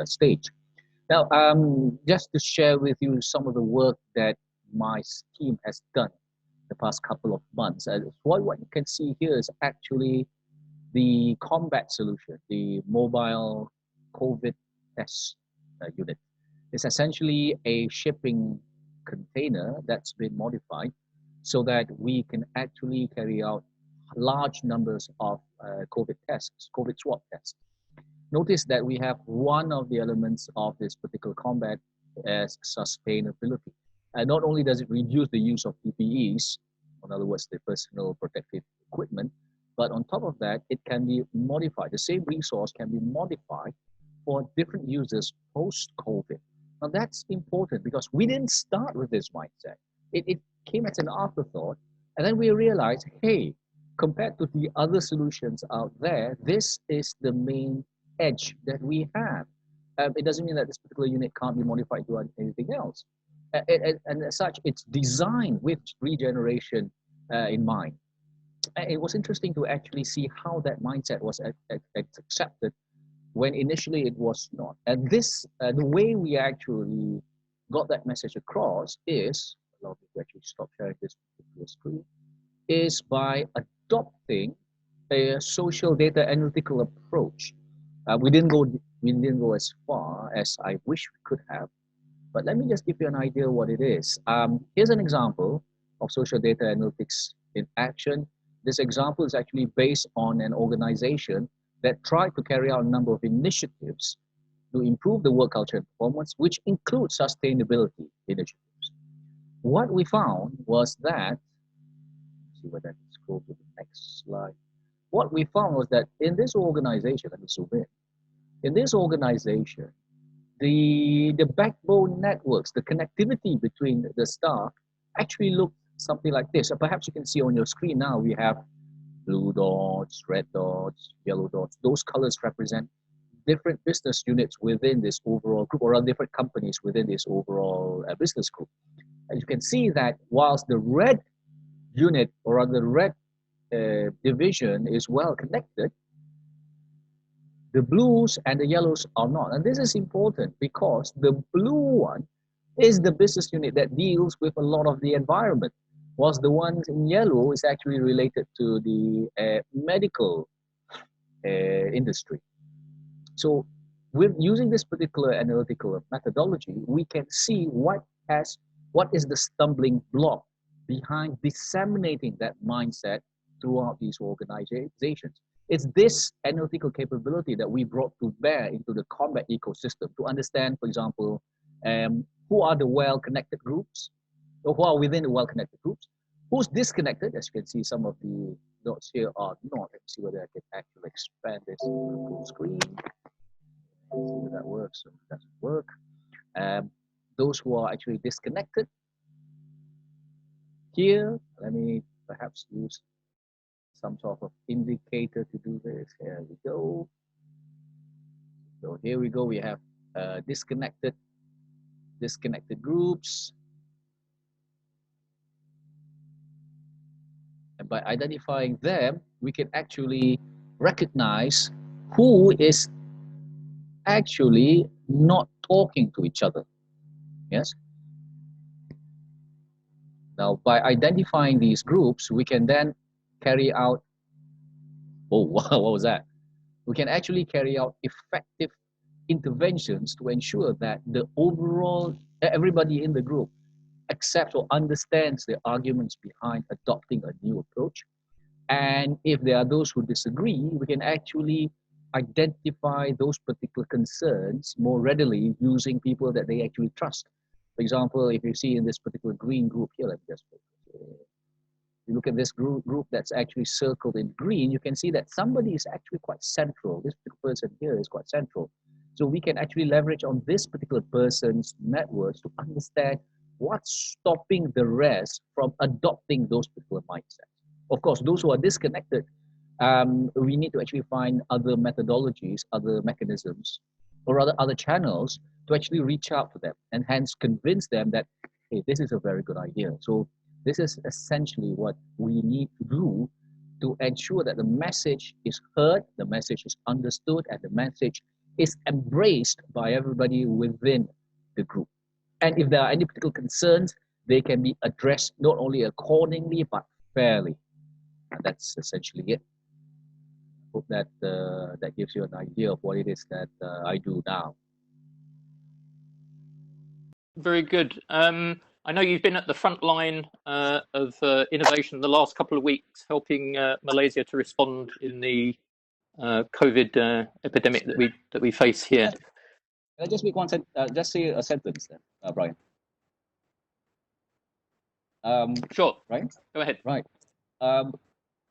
stage. Now, just to share with you some of the work that my team has done the past couple of months. What you can see here is actually the combat solution, the mobile COVID test unit. It's essentially a shipping container that's been modified so that we can actually carry out large numbers of COVID tests, COVID swab tests. Notice that we have one of the elements of this particular combat as sustainability. And not only does it reduce the use of PPEs, in other words, the personal protective equipment, but on top of that, it can be modified. The same resource can be modified for different users post-COVID. Now that's important because we didn't start with this mindset. It came as an afterthought, and then we realized, hey, compared to the other solutions out there, this is the main edge that we have. It doesn't mean that this particular unit can't be modified to anything else. And as such, it's designed with regeneration in mind. It was interesting to actually see how that mindset was accepted when initially it was not. And this, the way we actually got that message across is, allow me to actually stop sharing this particular screen, is by adopting a social data analytical approach. We didn't go as far as I wish we could have, but let me just give you an idea of what it is. Here's an example of social data analytics in action. This example is actually based on an organization that tried to carry out a number of initiatives to improve the work culture and performance, which include sustainability initiatives. What we found was that, let's see whether I can scroll to the next slide. What we found was that in this organization, let me zoom in this organization, the backbone networks, the connectivity between the staff actually looked something like this. So perhaps you can see on your screen now, we have blue dots, red dots, yellow dots. Those colors represent different business units within this overall group, or different companies within this overall business group. And you can see that whilst the red unit, or the red division is well connected, the blues and the yellows are not. And this is important because the blue one is the business unit that deals with a lot of the environment, whilst the ones in yellow is actually related to the medical industry. So with using this particular analytical methodology, we can see what is the stumbling block behind disseminating that mindset throughout these organizations. It's this analytical capability that we brought to bear into the combat ecosystem to understand, for example, who are the well-connected groups, or who are within the well-connected groups, who's disconnected. As you can see, some of the notes here are not. Let's see whether I can actually expand this to full screen. Let's see if that works. So it doesn't work. Those who are actually disconnected. Here, let me perhaps use some sort of indicator to do this. Here we go. So here we go. We have disconnected groups. And by identifying them, we can actually recognize who is actually not talking to each other. Yes. Now, by identifying these groups, we can then carry out, oh, wow, what was that? We can actually carry out effective interventions to ensure that the overall, everybody in the group accepts or understands the arguments behind adopting a new approach. And if there are those who disagree, we can actually identify those particular concerns more readily using people that they actually trust. For example, if you see in this particular green group here, let me just you look at this group that's actually circled in green, you can see that somebody is actually quite central. This particular person here is quite central. So we can actually leverage on this particular person's networks to understand what's stopping the rest from adopting those particular mindsets. Of course, those who are disconnected, we need to actually find other methodologies, other mechanisms, or rather other channels to actually reach out to them and hence convince them that, hey, this is a very good idea. So this is essentially what we need to do to ensure that the message is heard, the message is understood, and the message is embraced by everybody within the group. And if there are any particular concerns, they can be addressed not only accordingly, but fairly. And that's essentially it. Hope that that gives you an idea of what it is that I do now. Very good. I know you've been at the front line of innovation the last couple of weeks, helping Malaysia to respond in the COVID epidemic that we face here. Can I just make one just say a sentence then, Brian? Sure. Right? Go ahead. Right.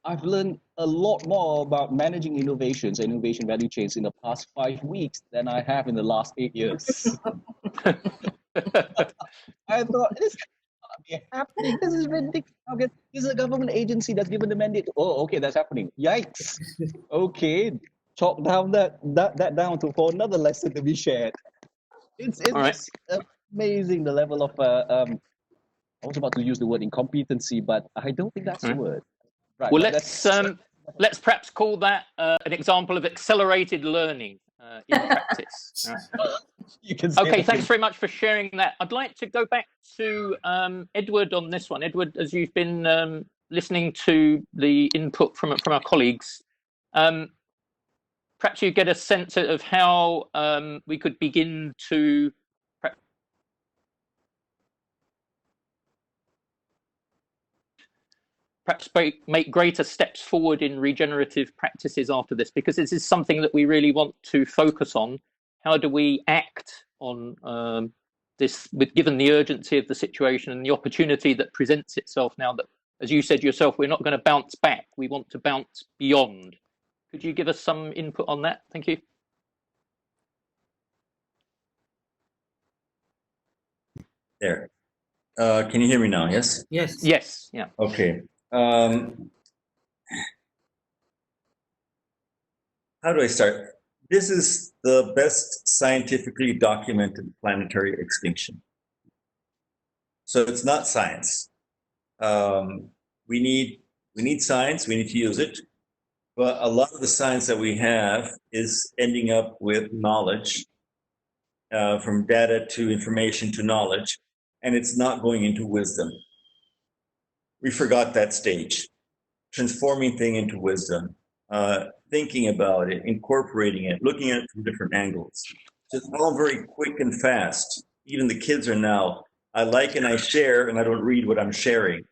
I've learned a lot more about managing innovations and innovation value chains in the past 5 weeks than I have in the last 8 years. I thought, this cannot be happening. This is ridiculous. Okay, this is a government agency that's given the mandate. Oh, okay, that's happening. Yikes. Okay, chalk down that down to for another lesson to be shared. It's right. Amazing the level of I was about to use the word incompetency, but I don't think that's the word. Right. Well, let's perhaps call that an example of accelerated learning in practice. You can say okay, thanks very much for sharing that. I'd like to go back to Edward on this one. Edward, as you've been listening to the input from our colleagues, perhaps you get a sense of how we could begin to perhaps make greater steps forward in regenerative practices after this, because this is something that we really want to focus on. How do we act on this, given the urgency of the situation and the opportunity that presents itself now that, as you said yourself, we're not going to bounce back, we want to bounce beyond. Could you give us some input on that? Thank you. There. Can you hear me now? Yes? Yes. Yes. Yeah. Okay. How do I start? This is the best scientifically documented planetary extinction. So it's not science. We need science, we need to use it, but a lot of the science that we have is ending up with knowledge, from data to information to knowledge, and it's not going into wisdom. We forgot that stage, transforming thing into wisdom, thinking about it, incorporating it, looking at it from different angles. So it's all very quick and fast. Even the kids are now, I like and I share, and I don't read what I'm sharing.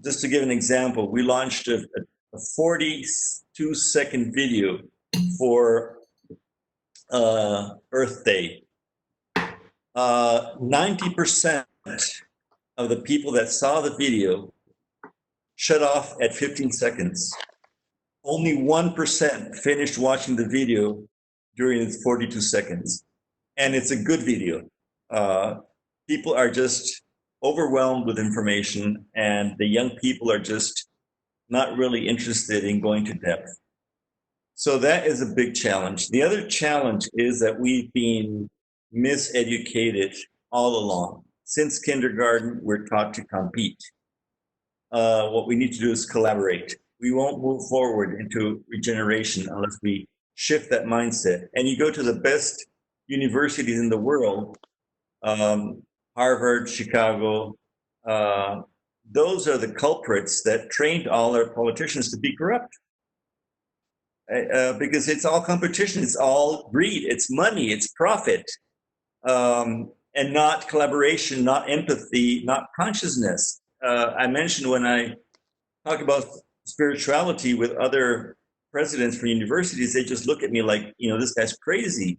Just to give an example, we launched a a 42-second video for Earth Day. 90% of the people that saw the video shut off at 15 seconds. Only 1% finished watching the video during its 42 seconds. And it's a good video. People are just overwhelmed with information, and the young people are just not really interested in going to depth. So that is a big challenge. The other challenge is that we've been miseducated all along. Since kindergarten, we're taught to compete. What we need to do is collaborate. We won't move forward into regeneration unless we shift that mindset. And you go to the best universities in the world, Harvard, Chicago, those are the culprits that trained all our politicians to be corrupt. Because it's all competition, it's all greed, it's money, it's profit, and not collaboration, not empathy, not consciousness. I mentioned when I talk about spirituality with other presidents from universities, they just look at me like, this guy's crazy.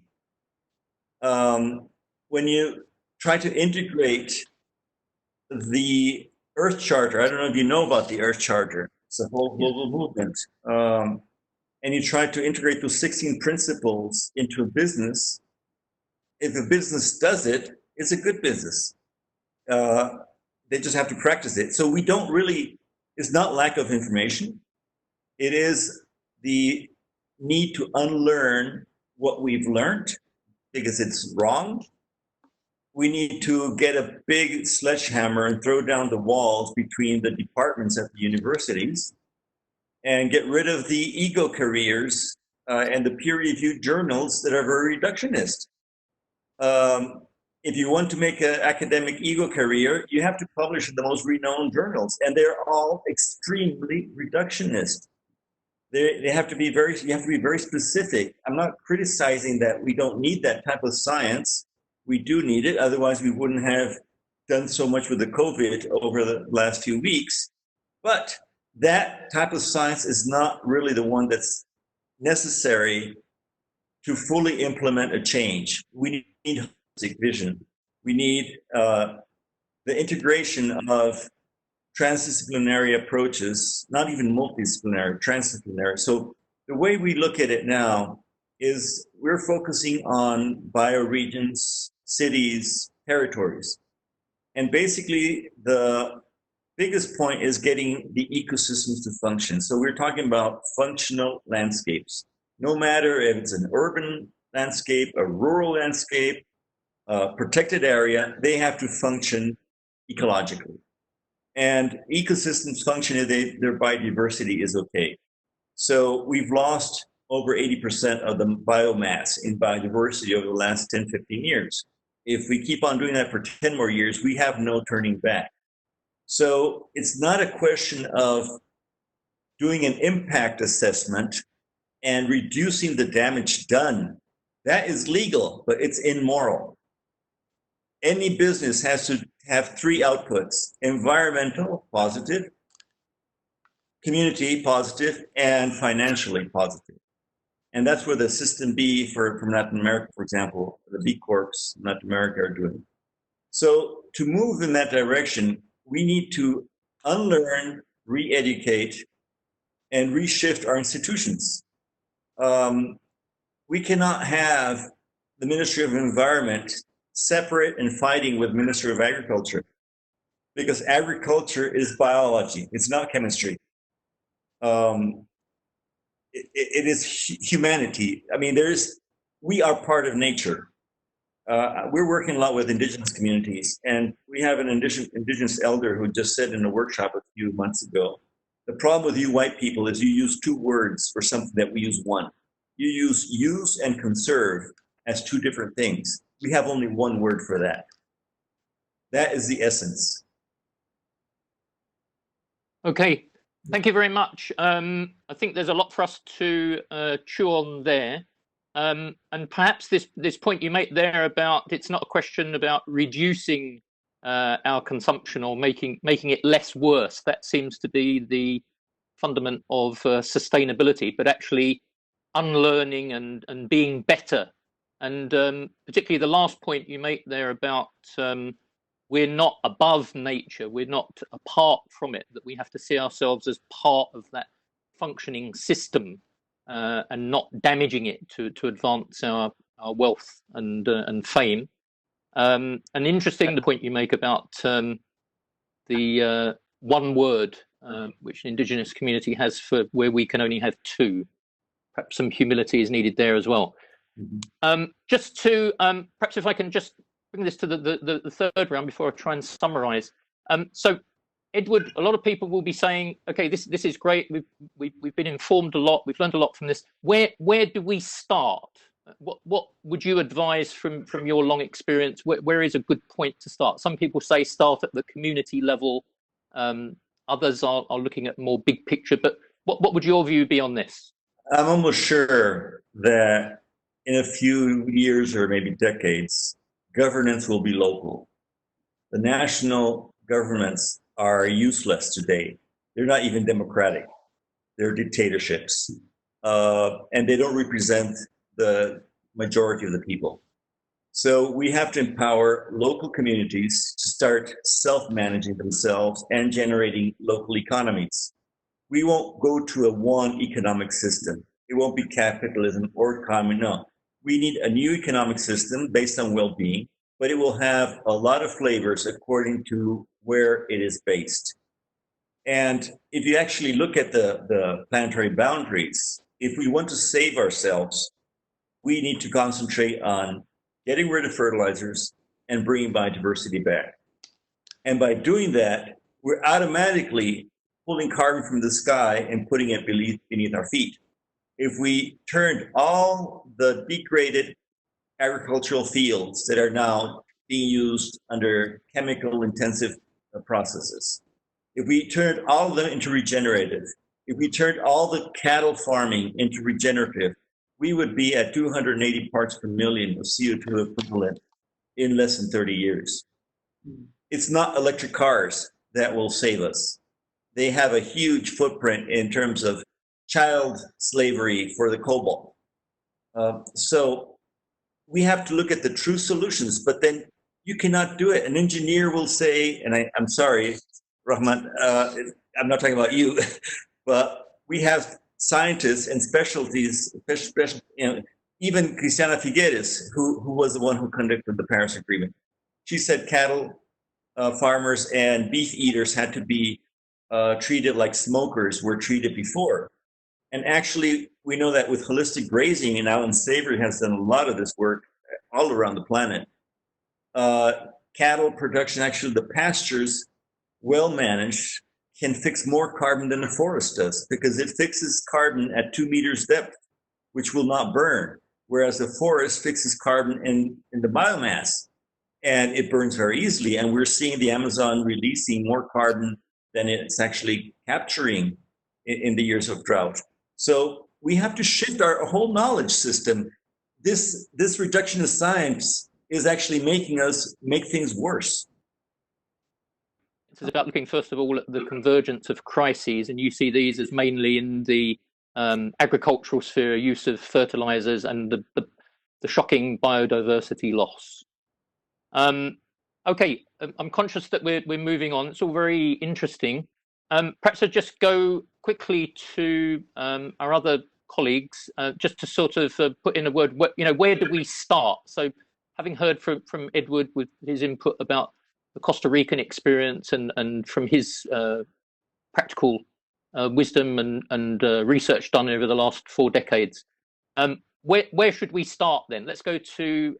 When you try to integrate the Earth Charter, I don't know if you know about the Earth Charter, it's a whole global movement, and you try to integrate those 16 principles into a business, if a business does it, it's a good business. They just have to practice it. So we don't really, it's not lack of information. It is the need to unlearn what we've learned because it's wrong. We need to get a big sledgehammer and throw down the walls between the departments at the universities and get rid of the ego careers and the peer-reviewed journals that are very reductionist. If you want to make an academic ego career, you have to publish in the most renowned journals, and they're all extremely reductionist. They have to be very, you have to be very specific. I'm not criticizing that we don't need that type of science. We do need it, otherwise we wouldn't have done so much with the COVID over the last few weeks. But that type of science is not really the one that's necessary to fully implement a change. We need holistic vision. We need the integration of transdisciplinary approaches, not even multidisciplinary, transdisciplinary. So the way we look at it now is we're focusing on bioregions, cities, territories. And basically the biggest point is getting the ecosystems to function. So we're talking about functional landscapes. No matter if it's an urban landscape, a rural landscape, a protected area, they have to function ecologically. And ecosystems function if their biodiversity is okay. So we've lost over 80% of the biomass in biodiversity over the last 10, 15 years. If we keep on doing that for 10 more years, we have no turning back. So it's not a question of doing an impact assessment and reducing the damage done. That is legal, but it's immoral. Any business has to have three outputs: environmental, positive, community, positive, and financially positive. And that's where the System B from Latin America, for example, the B Corps in Latin America are doing. So to move in that direction, we need to unlearn, re-educate, and reshift our institutions. We cannot have the Ministry of Environment separate and fighting with Ministry of Agriculture, because agriculture is biology, it's not chemistry. It is humanity. I mean, we are part of nature. We're working a lot with indigenous communities, and we have an indigenous elder who just said in a workshop a few months ago, the problem with you white people is you use two words for something that we use one. You use and conserve as two different things. We have only one word for that. That is the essence. Okay, thank you very much. I think there's a lot for us to chew on there. And perhaps this point you make there about it's not a question about reducing our consumption or making it less worse. That seems to be fundament of sustainability, but actually unlearning and being better. And particularly the last point you make there about we're not above nature, we're not apart from it, that we have to see ourselves as part of that functioning system and not damaging it to advance our wealth and fame. And interesting the point you make about the one word which an Indigenous community has for where we can only have two. Perhaps some humility is needed there as well. Just to perhaps if I can just bring this to the third round before I try and summarize. So Edward, a lot of people will be saying, okay, this is great. We've been informed a lot. We've learned a lot from this. Where do we start? What would you advise from your long experience? Where is a good point to start? Some people say start at the community level. Others are looking at more big picture. But what would your view be on this? I'm almost sure that in a few years or maybe decades, governance will be local. The national governments are useless today. They're not even democratic. They're dictatorships. And they don't represent the majority of the people. So we have to empower local communities to start self-managing themselves and generating local economies. We won't go to a one economic system. It won't be capitalism or economy, no. We need a new economic system based on well-being, but it will have a lot of flavors according to where it is based. And if you actually look at the planetary boundaries, if we want to save ourselves, we need to concentrate on getting rid of fertilizers and bringing biodiversity back. And by doing that, we're automatically pulling carbon from the sky and putting it beneath our feet. If we turned all the degraded agricultural fields that are now being used under chemical intensive processes, if we turned all of them into regenerative, if we turned all the cattle farming into regenerative, we would be at 280 parts per million of CO2 equivalent in less than 30 years. It's not electric cars that will save us. They have a huge footprint in terms of child slavery for the cobalt. So we have to look at the true solutions, but then you cannot do it. An engineer will say, and I'm sorry, Rahman, I'm not talking about you, but we have scientists and specialties, even Cristiana Figueres, who was the one who conducted the Paris Agreement. She said cattle farmers and beef eaters had to be treated like smokers were treated before. And actually, we know that with holistic grazing, and Alan Savory has done a lot of this work all around the planet. Cattle production, actually the pastures, well managed, can fix more carbon than the forest does, because it fixes carbon at 2 meters depth, which will not burn, whereas the forest fixes carbon in the biomass, and it burns very easily. And we're seeing the Amazon releasing more carbon than it's actually capturing in the years of drought. So we have to shift our whole knowledge system. This reductionist science is actually making us make things worse. This is about looking, first of all, at the convergence of crises, and you see these as mainly in the agricultural sphere, use of fertilizers and the shocking biodiversity loss. Okay, I'm conscious that we're moving on. It's all very interesting. Perhaps I'll just go quickly to our other colleagues, just to sort of put in a word, where do we start? So having heard from Edward with his input about the Costa Rican experience and from his practical wisdom and research done over the last 4 decades, where should we start then? Let's go to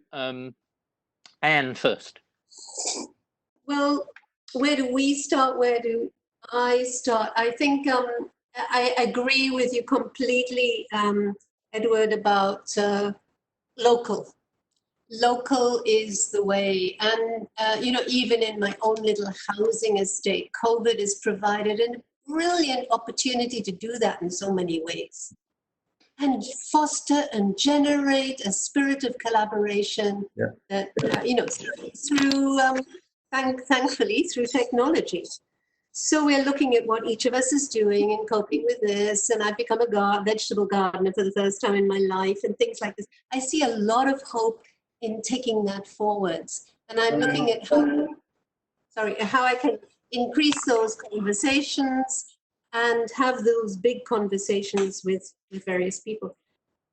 Anne first. Well, where do we start? Where do I start? I think I agree with you completely, Edward, about local. Local is the way. And, even in my own little housing estate, COVID has provided a brilliant opportunity to do that in so many ways. And foster and generate a spirit of collaboration that, thankfully, through technology. So we're looking at what each of us is doing and coping with this. And I've become a vegetable gardener for the first time in my life and things like this. I see a lot of hope in taking that forwards. And I'm looking at how I can increase those conversations and have those big conversations with various people.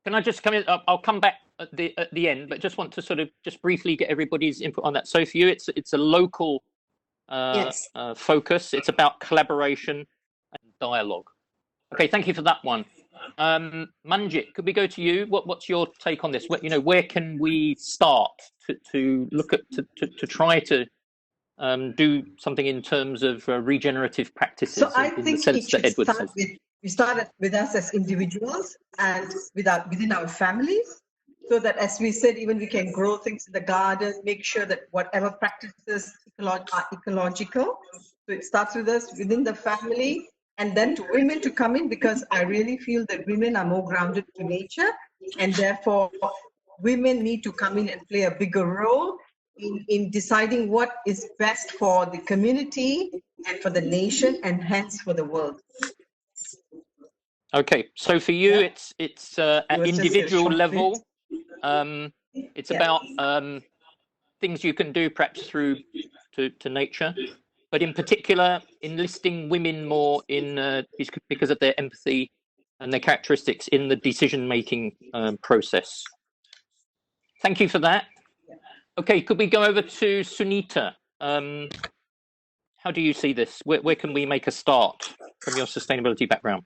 Can I just come in? I'll come back at the end, but just want to sort of just briefly get everybody's input on that. So for you, it's a local Yes. focus. It's about collaboration and dialogue. Okay, thank you for that one. Manjit, could we go to you? What's your take on this? Where can we start to look at to try to do something in terms of regenerative practices? So I think it should start with us as individuals and within our families, so that, as we said, even we can grow things in the garden, make sure that whatever practices are ecological. So it starts with us within the family, and then to women to come in, because I really feel that women are more grounded to nature, and therefore women need to come in and play a bigger role in deciding what is best for the community and for the nation, and hence for the world. Okay, so for you, it's at individual level. It's about things you can do perhaps through to nature, but in particular enlisting women more in because of their empathy and their characteristics in the decision-making process. Thank you for that. Okay, could we go over to Sunita? How do you see this? Where can we make a start from your sustainability background?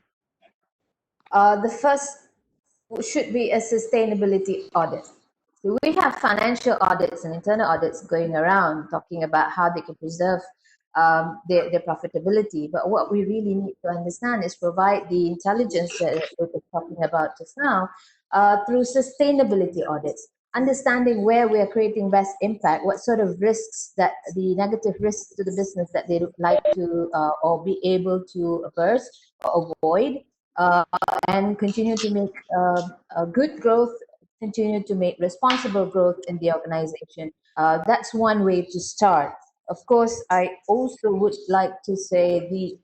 The first should be a sustainability audit. So we have financial audits and internal audits going around talking about how they can preserve their profitability. But what we really need to understand is provide the intelligence that we were talking about just now through sustainability audits. Understanding where we are creating best impact, what sort of risks, that the negative risks to the business that they would like to or be able to averse or avoid, and continue to make a good growth, continue to make responsible growth in the organization. That's one way to start. Of course, I also would like to say the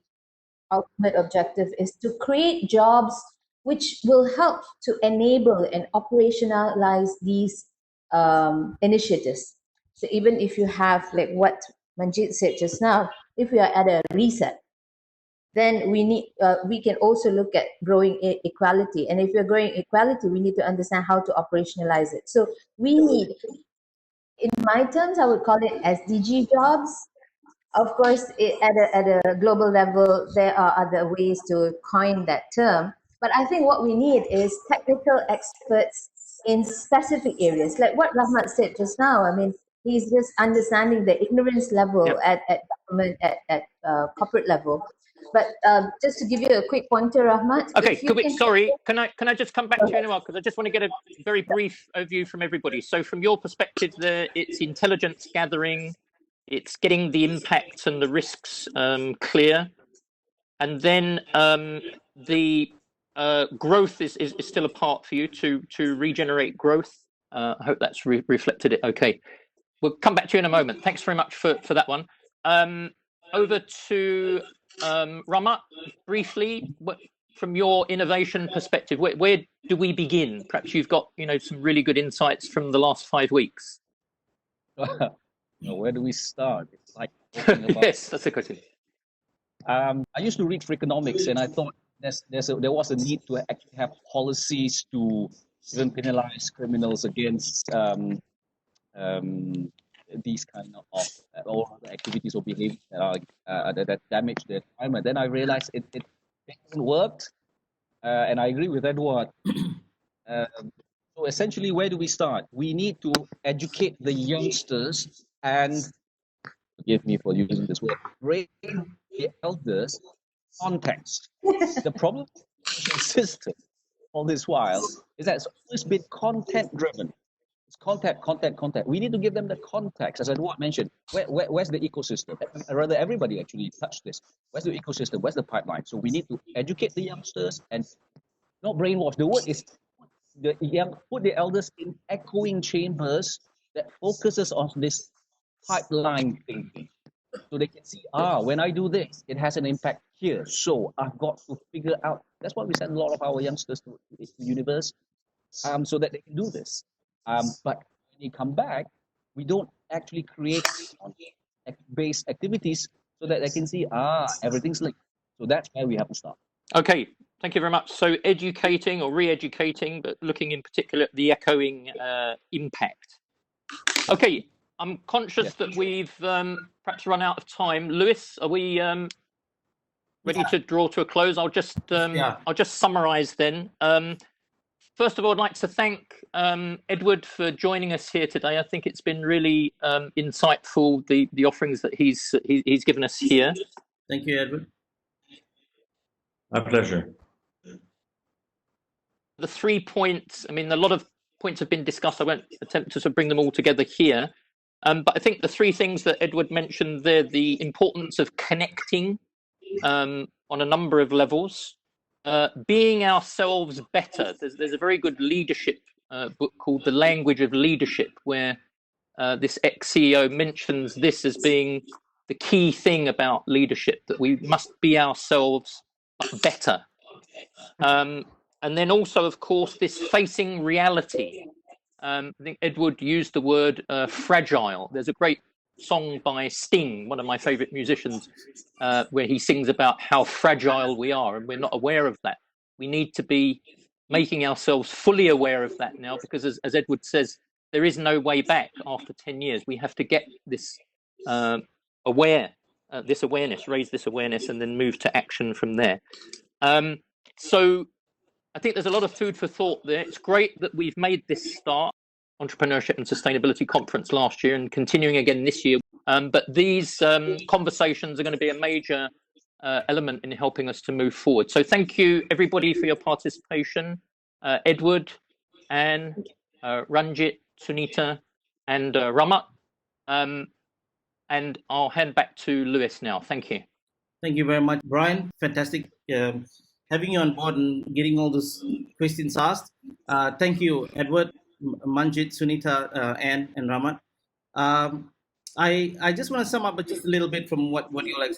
ultimate objective is to create jobs which will help to enable and operationalize these initiatives. So even if you have, like what Manjit said just now, if we are at a reset, then we can also look at growing equality. And if we're growing equality, we need to understand how to operationalize it. So we need, in my terms, I would call it SDG jobs. Of course, at a global level, there are other ways to coin that term. But I think what we need is technical experts in specific areas. Like what Rahmat said just now, I mean, he's just understanding the ignorance level at government, at corporate level. But just to give you a quick pointer, Rahmat. Okay, can I just come back to you in a while, because I just want to get a very brief overview from everybody. So from your perspective there, it's intelligence gathering, it's getting the impacts and the risks clear, and then the growth is still a part for you to regenerate growth. I hope that's reflected it. Okay, we'll come back to you in a moment. Thanks very much for that one. Over to Ramat, briefly, from your innovation perspective, where do we begin? Perhaps you've got some really good insights from the last 5 weeks. Where do we start? It's like about... Yes, that's a question. I used to read Freakonomics, and I thought there was a need to actually have policies to even penalize criminals against these kind of all other activities or behaviors that damage the environment. Then I realized it hasn't worked, and I agree with Edward. So essentially, where do we start? We need to educate the youngsters and, forgive me for using this word, bring the elders context. The problem with the system all this while is that it's always been content driven. It's content. We need to give them the context, as Edward mentioned. Where's the ecosystem? Rather, everybody actually touched this. Where's the ecosystem? Where's the pipeline? So we need to educate the youngsters and not brainwash. The word is put the elders in echoing chambers that focuses on this pipeline thinking. So they can see, when I do this, it has an impact here. So I've got to figure out. That's why we send a lot of our youngsters to university, so that they can do this. But when they come back, we don't actually create based activities so that they can see, everything's linked. So that's where we have to start. Okay, thank you very much. So educating or re-educating, but looking in particular at the echoing impact. Okay, I'm conscious that we've perhaps run out of time. Lewis, are we ready to draw to a close? I'll just summarize then. First of all, I'd like to thank Edward for joining us here today. I think it's been really insightful, the offerings that he's given us here. Thank you, Edward. My pleasure. The 3 points, I mean, a lot of points have been discussed. I won't attempt to sort of bring them all together here. But I think the 3 things that Edward mentioned there, the importance of connecting on a number of levels, being ourselves better. There's a very good leadership book called The Language of Leadership, where this ex-CEO mentions this as being the key thing about leadership, that we must be ourselves but better. And then also, of course, this facing reality. I think Edward used the word fragile. There's a great song by Sting, one of my favorite musicians, where he sings about how fragile we are, and we're not aware of that. We need to be making ourselves fully aware of that now, because as Edward says, there is no way back after 10 years. We have to get this this awareness, raise this awareness, and then move to action from there. So I think there's a lot of food for thought there. It's great that we've made this start, Entrepreneurship and Sustainability Conference last year and continuing again this year. But these conversations are going to be a major element in helping us to move forward. So thank you, everybody, for your participation. Edward, Anne, Ranjit, Sunita, and Ramat. And I'll hand back to Lewis now. Thank you. Thank you very much, Brian. Fantastic having you on board and getting all those questions asked. Thank you, Edward, Manjit, Sunita, Anne, and Ramat. I just want to sum up just a little bit from what you like.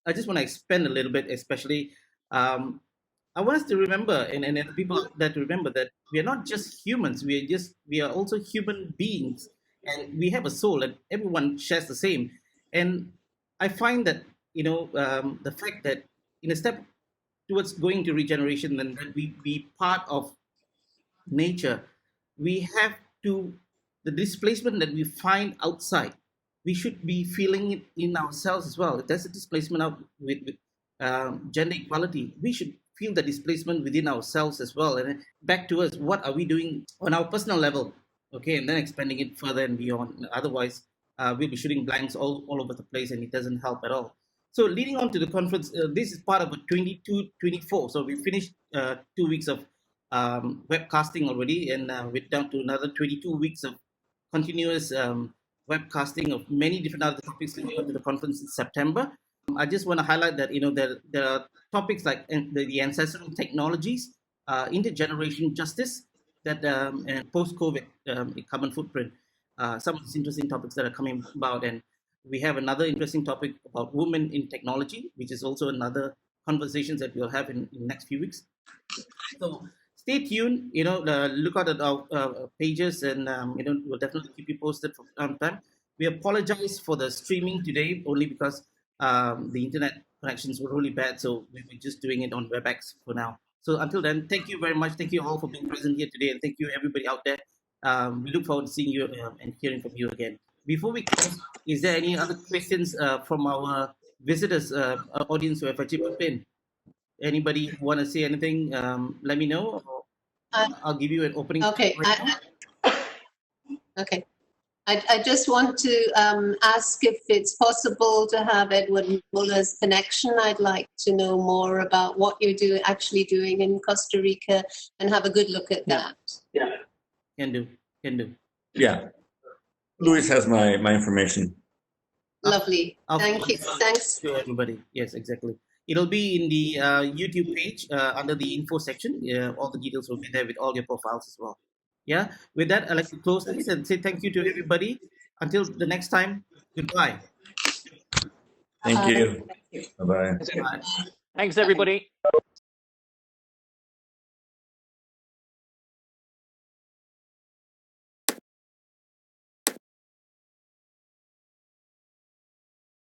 I just want to expand a little bit, especially. I want us to remember, and people that remember that we are not just humans. We are also human beings, and we have a soul, and everyone shares the same. And I find that the fact that in a step towards going to regeneration, and that we be part of nature, we have to, the displacement that we find outside, we should be feeling it in ourselves as well. If there's a displacement out with gender equality, we should feel the displacement within ourselves as well. And back to us, what are we doing on our personal level? Okay, and then expanding it further and beyond. Otherwise, we'll be shooting blanks all over the place, and it doesn't help at all. So leading on to the conference, this is part of a 22-24. So we finished 2 weeks of webcasting already, and we're down to another 22 weeks of continuous webcasting of many different other topics leading up to the conference in September. I just want to highlight that there are topics like the ancestral technologies, intergeneration justice, that and post-COVID carbon footprint. Some of these interesting topics that are coming about, and we have another interesting topic about women in technology, which is also another conversations that we'll have in the next few weeks. So stay tuned. Look out at our pages, and we'll definitely keep you posted for some time. We apologize for the streaming today, only because the internet connections were really bad, so we were just doing it on WebEx for now. So until then, thank you very much. Thank you all for being present here today, and thank you everybody out there. We look forward to seeing you and hearing from you again. Before we close, is there any other questions from our visitors, audience who have actually put in? Anybody want to say anything? Let me know. I'll give you an opening. Okay. Okay. I just want to ask if it's possible to have Edward Muller's connection. I'd like to know more about what you're actually doing in Costa Rica, and have a good look at that. Yeah. Can do. Yeah. Luis has my information. Lovely. Thank you. Thanks to everybody. Yes, exactly. It'll be in the YouTube page under the info section. All the details will be there with all your profiles as well. Yeah. With that, I'd like to close this and say thank you to everybody. Until the next time, goodbye. Thank you. Thank you. Bye-bye. Bye. Thanks, everybody.